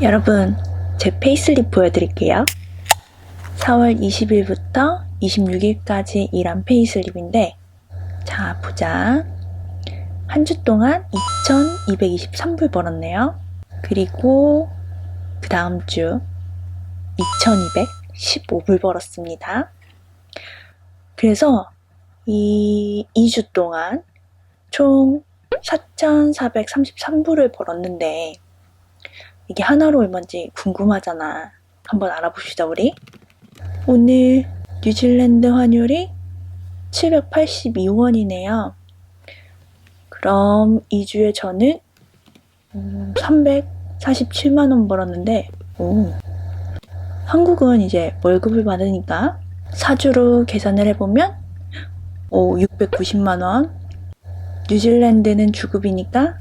여러분, 제 페이슬립 보여드릴게요. 4월 20일부터 26일까지 일한 페이슬립인데, 자, 보자. 한 주 동안 2,223불 벌었네요. 그리고 그 다음 주 2,215불 벌었습니다. 그래서 이 2주 동안 총 4,433불을 벌었는데, 이게 하나로 얼마인지 궁금하잖아. 한번 알아봅시다, 우리. 오늘 뉴질랜드 환율이 782원이네요. 그럼 2주에 저는 347만원 벌었는데, 한국은 이제 월급을 받으니까 4주로 계산을 해보면 690만원. 뉴질랜드는 주급이니까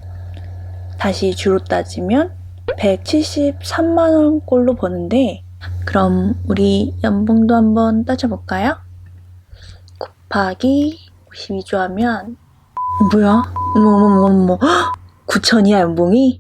다시 주로 따지면 173만원 꼴로 버는데, 그럼 우리 연봉도 한번 따져볼까요? 곱하기 52조 하면 뭐야? 어머 9천이야 연봉이?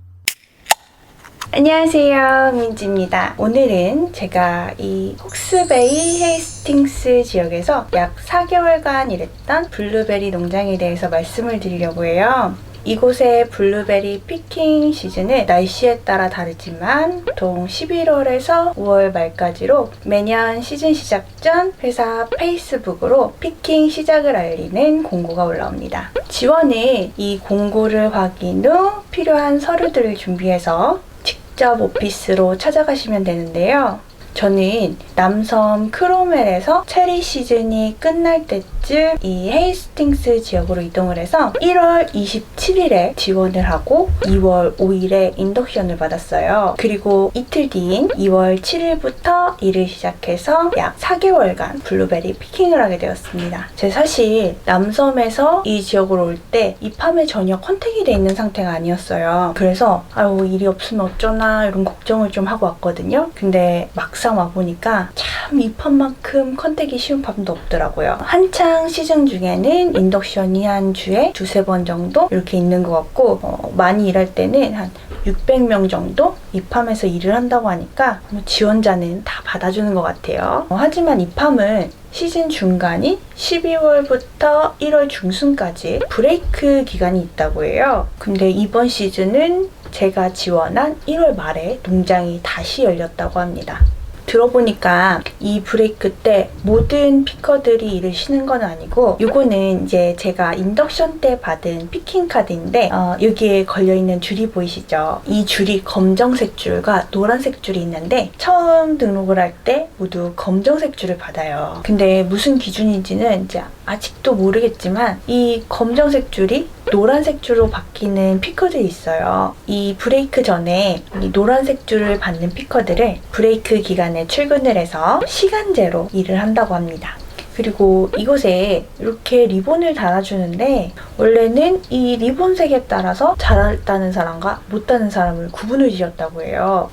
안녕하세요, 민지입니다. 오늘은 제가 이 혹스베이 헤이스팅스 지역에서 약 4개월간 일했던 블루베리 농장에 대해서 말씀을 드리려고 해요. 이곳의 블루베리 피킹 시즌은 날씨에 따라 다르지만 보통 11월에서 5월 말까지로 매년 시즌 시작 전 회사 페이스북으로 피킹 시작을 알리는 공고가 올라옵니다. 지원은 이 공고를 확인 후 필요한 서류들을 준비해서 직접 오피스로 찾아가시면 되는데요. 저는 남섬 크로멜에서 체리 시즌이 끝날 때쯤 이 헤이스팅스 지역으로 이동을 해서 1월 27일에 지원을 하고 2월 5일에 인덕션을 받았어요. 그리고 이틀 뒤인 2월 7일부터 일을 시작해서 약 4개월간 블루베리 피킹을 하게 되었습니다. 제가 사실 남섬에서 이 지역으로 올 때 입함에 전혀 컨택이 돼 있는 상태가 아니었어요. 그래서 일이 없으면 어쩌나 이런 걱정을 좀 하고 왔거든요. 근데 막상 와보니까 참 입함만큼 컨택이 쉬운 팜도 없더라고요. 한창 시즌 중에는 인덕션이 한 주에 두세 번 정도 이렇게 있는 것 같고, 많이 일할 때는 한 600명 정도 입함에서 일을 한다고 하니까 지원자는 다 받아주는 것 같아요. 하지만 입함은 시즌 중간인 12월부터 1월 중순까지 브레이크 기간이 있다고 해요. 근데 이번 시즌은 제가 지원한 1월 말에 농장이 다시 열렸다고 합니다. 들어보니까 이 브레이크 때 모든 피커들이 일을 쉬는 건 아니고, 요거는 이제 제가 인덕션 때 받은 피킹 카드인데, 여기에 걸려있는 줄이 보이시죠? 이 줄이 검정색 줄과 노란색 줄이 있는데, 처음 등록을 할 때 모두 검정색 줄을 받아요. 근데 무슨 기준인지는 이제 아직도 모르겠지만 이 검정색 줄이 노란색 줄로 바뀌는 피커들이 있어요. 이 브레이크 전에 이 노란색 줄을 받는 피커들을 브레이크 기간에 출근을 해서 시간제로 일을 한다고 합니다. 그리고 이곳에 이렇게 리본을 달아주는데, 원래는 이 리본색에 따라서 잘 따는 사람과 못 따는 사람을 구분을 지었다고 해요.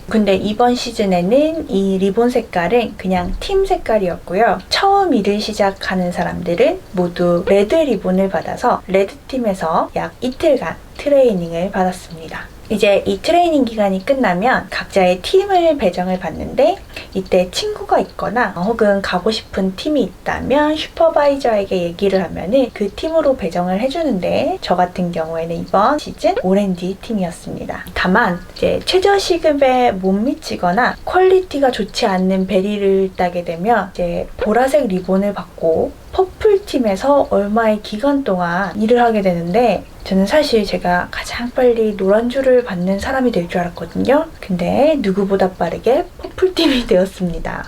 근데 이번 시즌에는 이 리본 색깔은 그냥 팀 색깔이었고요. 처음 일을 시작하는 사람들은 모두 레드 리본을 받아서 레드팀에서 약 이틀간 트레이닝을 받았습니다. 이제 이 트레이닝 기간이 끝나면 각자의 팀을 배정을 받는데, 이때 친구가 있거나 혹은 가고 싶은 팀이 있다면 슈퍼바이저에게 얘기를 하면은 그 팀으로 배정을 해주는데, 저 같은 경우에는 이번 시즌 오렌지 팀이었습니다. 다만 이제 최저 시급에 못 미치거나 퀄리티가 좋지 않는 베리를 따게 되면 이제 보라색 리본을 받고 퍼플팀에서 얼마의 기간 동안 일을 하게 되는데, 저는 사실 제가 가장 빨리 노란 줄을 받는 사람이 될 줄 알았거든요. 근데 누구보다 빠르게 퍼플팀이 되었습니다.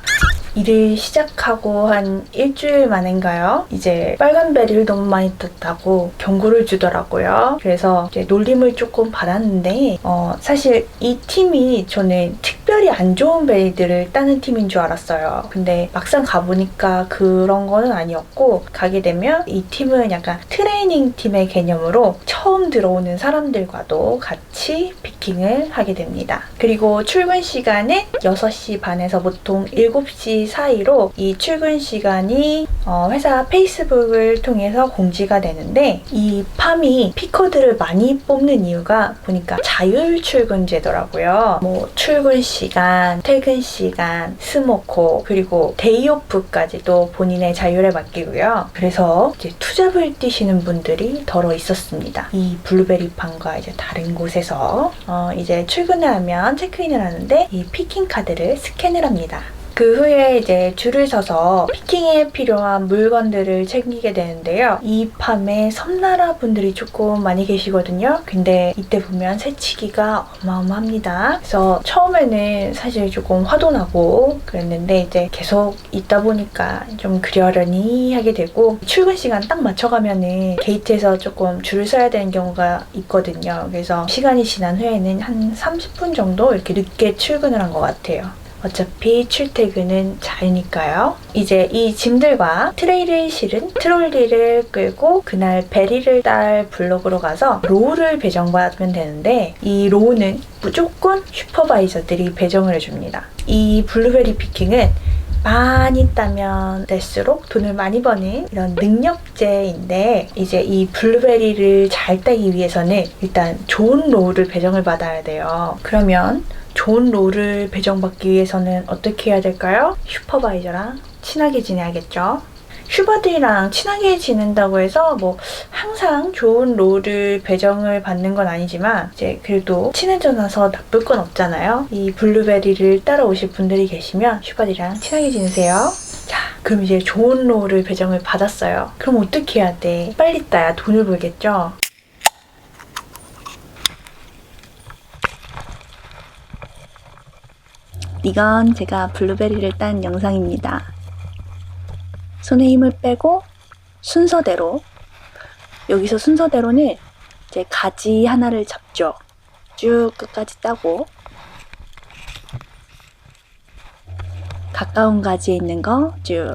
일을 시작하고 한 일주일 만인가요? 이제 빨간 베리를 너무 많이 떴다고 경고를 주더라고요. 그래서 이제 놀림을 조금 받았는데, 사실 이 팀이 저는 특별히 안 좋은 베리들을 따는 팀인 줄 알았어요. 근데 막상 가보니까 그런 거는 아니었고, 가게 되면 이 팀은 약간 트레이닝 팀의 개념으로 처음 들어오는 사람들과도 같이 피킹을 하게 됩니다. 그리고 출근 시간은 6시 반에서 보통 7시 사이로 이 출근 시간이 회사 페이스북을 통해서 공지가 되는데, 이 팜이 피커들을 많이 뽑는 이유가 보니까 자율 출근제더라고요. 뭐 출근 시간, 퇴근 시간, 스모코, 그리고 데이오프까지도 본인의 자율에 맡기고요. 그래서 이제 투잡을 뛰시는 분들이 더러 있었습니다. 이 블루베리 팜과 이제 다른 곳에서 이제 출근을 하면 체크인을 하는데 이 피킹 카드를 스캔을 합니다. 그 후에 이제 줄을 서서 피킹에 필요한 물건들을 챙기게 되는데요. 이 팜에 섬나라 분들이 조금 많이 계시거든요. 근데 이때 보면 새치기가 어마어마합니다. 그래서 처음에는 사실 조금 화도 나고 그랬는데 이제 계속 있다 보니까 좀 그러려니 하게 되고, 출근 시간 딱 맞춰가면은 게이트에서 조금 줄을 서야 되는 경우가 있거든요. 그래서 시간이 지난 후에는 한 30분 정도 이렇게 늦게 출근을 한 것 같아요. 어차피 출퇴근은 자유니까요. 이제 이 짐들과 트레이를 실은 트롤리를 끌고 그날 베리를 딸 블록으로 가서 로우를 배정받으면 되는데, 이 로우는 무조건 슈퍼바이저들이 배정을 해줍니다. 이 블루베리 피킹은 많이 따면 될수록 돈을 많이 버는 이런 능력제인데, 이제 이 블루베리를 잘 따기 위해서는 일단 좋은 로우를 배정을 받아야 돼요. 그러면 좋은 롤을 배정받기 위해서는 어떻게 해야 될까요? 슈퍼바이저랑 친하게 지내야겠죠. 슈퍼들이랑 친하게 지낸다고 해서 뭐 항상 좋은 롤을 배정을 받는 건 아니지만, 이제 그래도 친해져 나서 나쁠 건 없잖아요. 이 블루베리를 따라오실 분들이 계시면 슈퍼들이랑 친하게 지내세요. 자, 그럼 이제 좋은 롤을 배정을 받았어요. 그럼 어떻게 해야 돼? 빨리 따야 돈을 벌겠죠? 이건 제가 블루베리를 딴 영상입니다. 손에 힘을 빼고 순서대로, 여기서 순서대로는 이제 가지 하나를 잡죠. 쭉 끝까지 따고 가까운 가지에 있는 거 쭉.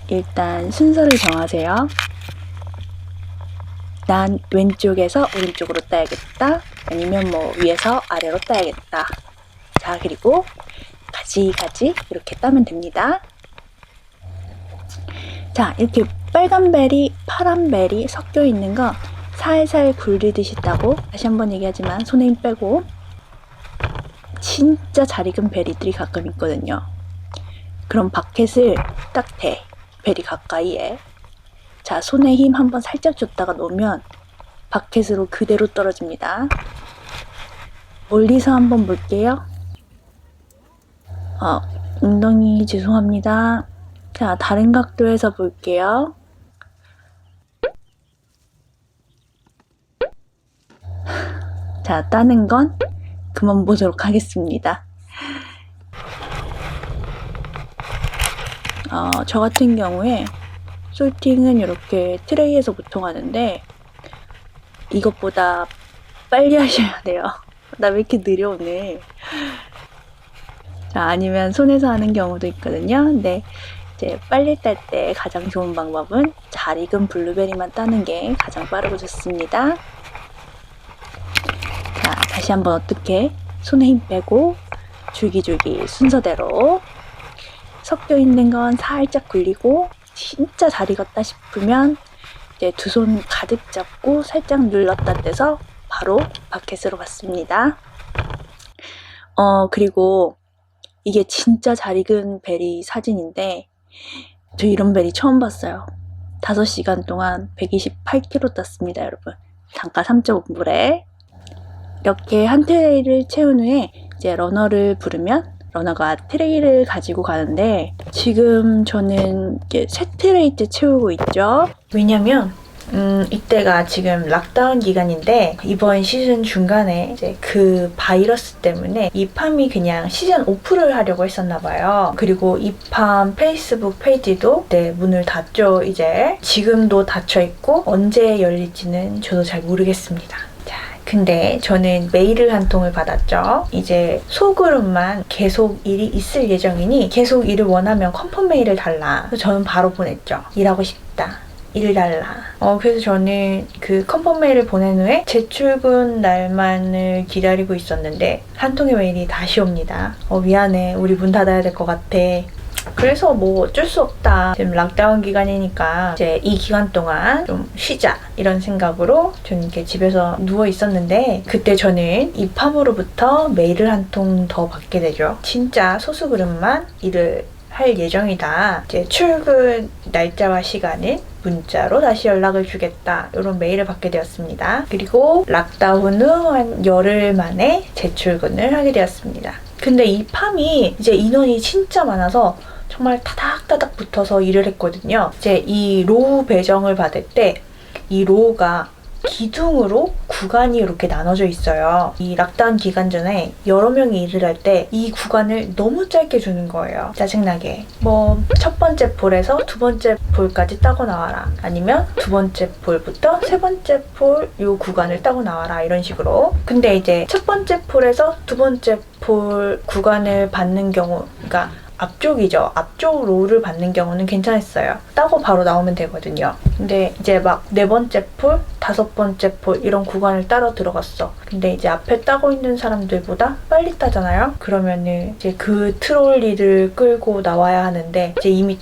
일단 순서를 정하세요. 난 왼쪽에서 오른쪽으로 따야겠다, 아니면 뭐 위에서 아래로 따야겠다. 자, 그리고 가지 이렇게 따면 됩니다. 자, 이렇게 빨간 베리, 파란 베리 섞여 있는 거 살살 굴리듯이 따고, 다시 한번 얘기하지만 손에 힘 빼고, 진짜 잘 익은 베리들이 가끔 있거든요. 그럼 바켓을 딱 대, 베리 가까이에. 자, 손에 힘 한번 살짝 줬다가 놓으면 바켓으로 그대로 떨어집니다. 멀리서 한번 볼게요. 엉덩이 죄송합니다. 자, 다른 각도에서 볼게요. 자, 따는 건 그만 보도록 하겠습니다. 저 같은 경우에 솔팅은 이렇게 트레이에서 보통 하는데, 이것보다 빨리 하셔야 돼요. 나 왜 이렇게 느려 오늘. 자, 아니면 손에서 하는 경우도 있거든요. 근데 이제 빨리 딸 때 가장 좋은 방법은 잘 익은 블루베리만 따는 게 가장 빠르고 좋습니다. 자, 다시 한번 어떻게 손에 힘 빼고 줄기줄기 순서대로 섞여 있는 건 살짝 굴리고, 진짜 잘 익었다 싶으면 이제 두 손 가득 잡고 살짝 눌렀다 떼서 바로 바켓으로 받습니다. 그리고 이게 진짜 잘 익은 베리 사진인데, 저 이런 베리 처음 봤어요. 5시간 동안 128kg 땄습니다, 여러분. 단가 3.5불에. 이렇게 한 트레이를 채운 후에 이제 러너를 부르면 러너가 트레이를 가지고 가는데, 지금 저는 이게 새 트레이째 채우고 있죠. 왜냐면 이때가 지금 락다운 기간인데, 이번 시즌 중간에 이제 그 바이러스 때문에 이 팜이 그냥 시즌 오프를 하려고 했었나봐요. 그리고 이 팜 페이스북 페이지도 문을 닫죠. 이제 지금도 닫혀있고 언제 열릴지는 저도 잘 모르겠습니다. 자, 근데 저는 메일을 한 통을 받았죠. 이제 소그룹만 계속 일이 있을 예정이니 계속 일을 원하면 컨펌 메일을 달라. 그래서 저는 바로 보냈죠. 일하고 싶다. 일 달라. 그래서 저는 그 컨펌 메일을 보낸 후에 재출근 날만을 기다리고 있었는데 한 통의 메일이 다시 옵니다. 미안해. 우리 문 닫아야 될 것 같아. 그래서 뭐 어쩔 수 없다. 지금 락다운 기간이니까 이제 이 기간 동안 좀 쉬자 이런 생각으로 저는 이렇게 집에서 누워 있었는데 그때 저는 이팜으로부터 메일을 한 통 더 받게 되죠. 진짜 소수그룹만 일을 할 예정이다. 이제 출근 날짜와 시간을 문자로 다시 연락을 주겠다. 이런 메일을 받게 되었습니다. 그리고 락다운 후 한 열흘 만에 재출근을 하게 되었습니다. 근데 이 팜이 이제 인원이 진짜 많아서 정말 타닥타닥 붙어서 일을 했거든요. 이제 이 로우 배정을 받을 때 이 로우가 기둥으로 구간이 이렇게 나눠져 있어요. 이 락다운 기간 전에 여러 명이 일을 할 때 이 구간을 너무 짧게 주는 거예요. 짜증나게. 뭐 첫 번째 폴에서 두 번째 폴까지 따고 나와라. 아니면 두 번째 폴부터 세 번째 폴 요 구간을 따고 나와라. 이런 식으로. 근데 이제 첫 번째 폴에서 두 번째 폴 구간을 받는 경우, 그러니까 앞쪽이죠. 앞쪽 로우를 받는 경우는 괜찮았어요. 따고 바로 나오면 되거든요. 근데 이제 막 네 번째 폴, 다섯 번째 폴 이런 구간을 따러 들어갔어. 근데 이제 앞에 따고 있는 사람들보다 빨리 따잖아요. 그러면은 이제 그 트롤리를 끌고 나와야 하는데 이제 이미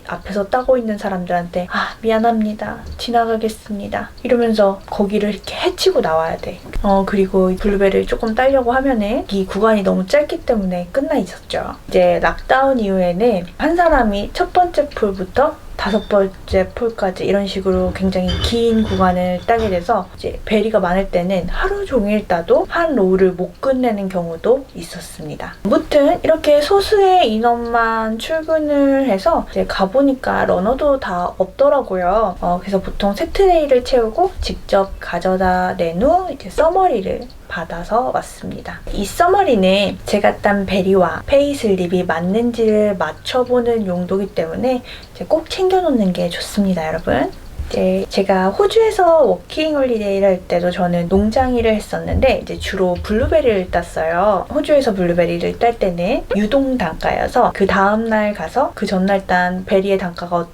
앞에서 따고 있는 사람들한테 미안합니다. 지나가겠습니다. 이러면서 거기를 이렇게 헤치고 나와야 돼. 그리고 블루베리를 조금 따려고 하면은 이 구간이 너무 짧기 때문에 끝나 있었죠. 이제 락다운 이후에는 한 사람이 첫 번째 폴부터 다섯 번째 폴까지 이런 식으로 굉장히 긴 구간을 따게 돼서 이제 베리가 많을 때는 하루 종일 따도 한 로우를 못 끝내는 경우도 있었습니다. 아무튼 이렇게 소수의 인원만 출근을 해서 이제 가보니까 러너도 다 없더라고요. 그래서 보통 세트데이를 채우고 직접 가져다 낸 후 이제 서머리를 받아서 왔습니다. 이 서머리는 제가 딴 베리와 페이슬립이 맞는지를 맞춰보는 용도이기 때문에 이제 꼭 챙겨놓는 게 좋습니다, 여러분. 이제 제가 호주에서 워킹 홀리데이를 할 때도 저는 농장 일을 했었는데 이제 주로 블루베리를 땄어요. 호주에서 블루베리를 딸 때는 유동 단가여서 그 다음날 가서 그 전날 딴 베리의 단가가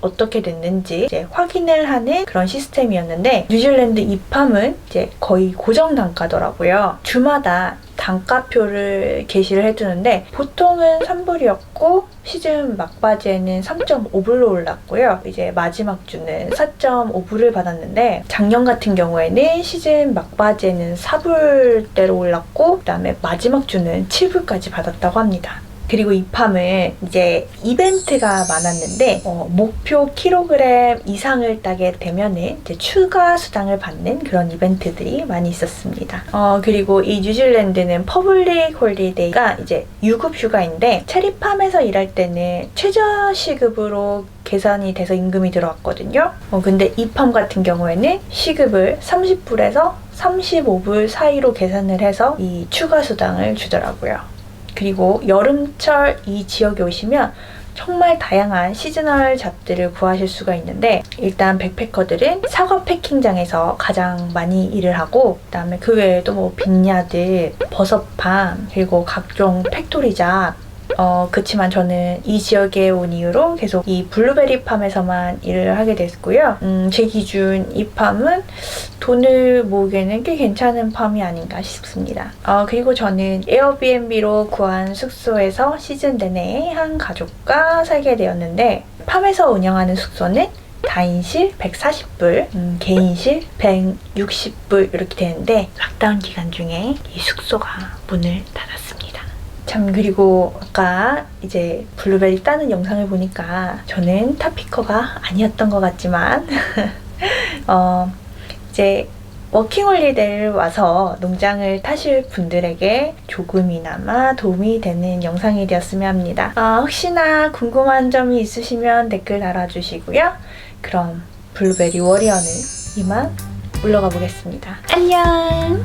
어떻게 됐는지 이제 확인을 하는 그런 시스템이었는데 뉴질랜드 이팜은 이제 거의 고정 단가더라고요. 주마다 단가표를 게시를 해두는데 보통은 3불이었고 시즌 막바지에는 3.5불로 올랐고요. 이제 마지막 주는 4.5불을 받았는데 작년 같은 경우에는 시즌 막바지에는 4불대로 올랐고 그다음에 마지막 주는 7불까지 받았다고 합니다. 그리고 이 팜은 이제 이벤트가 많았는데 목표 킬로그램 이상을 따게 되면은 이제 추가 수당을 받는 그런 이벤트들이 많이 있었습니다. 그리고 이 뉴질랜드는 퍼블릭 홀리데이가 이제 유급 휴가인데 체리팜에서 일할 때는 최저 시급으로 계산이 돼서 임금이 들어왔거든요. 근데 이 팜 같은 경우에는 시급을 30불에서 35불 사이로 계산을 해서 이 추가 수당을 주더라고요. 그리고 여름철 이 지역에 오시면 정말 다양한 시즈널 잡들을 구하실 수가 있는데 일단 백패커들은 사과 패킹장에서 가장 많이 일을 하고 그다음에 그 외에도 뭐 빈야드, 버섯팜, 그리고 각종 팩토리 잡 그치만 저는 이 지역에 온 이후로 계속 이 블루베리 팜에서만 일을 하게 됐고요. 제 기준 이 팜은 돈을 모으기에는 꽤 괜찮은 팜이 아닌가 싶습니다. 그리고 저는 에어비앤비로 구한 숙소에서 시즌 내내 한 가족과 살게 되었는데 팜에서 운영하는 숙소는 다인실 140불, 개인실 160불 이렇게 되는데 락다운 기간 중에 이 숙소가 문을 닫았습니다. 참 그리고 아까 이제 블루베리 따는 영상을 보니까 저는 탑피커가 아니었던 것 같지만 이제 워킹홀리데이를 와서 농장을 타실 분들에게 조금이나마 도움이 되는 영상이 되었으면 합니다. 혹시나 궁금한 점이 있으시면 댓글 달아주시고요. 그럼 블루베리 워리어는 이만 물러가 보겠습니다. 안녕!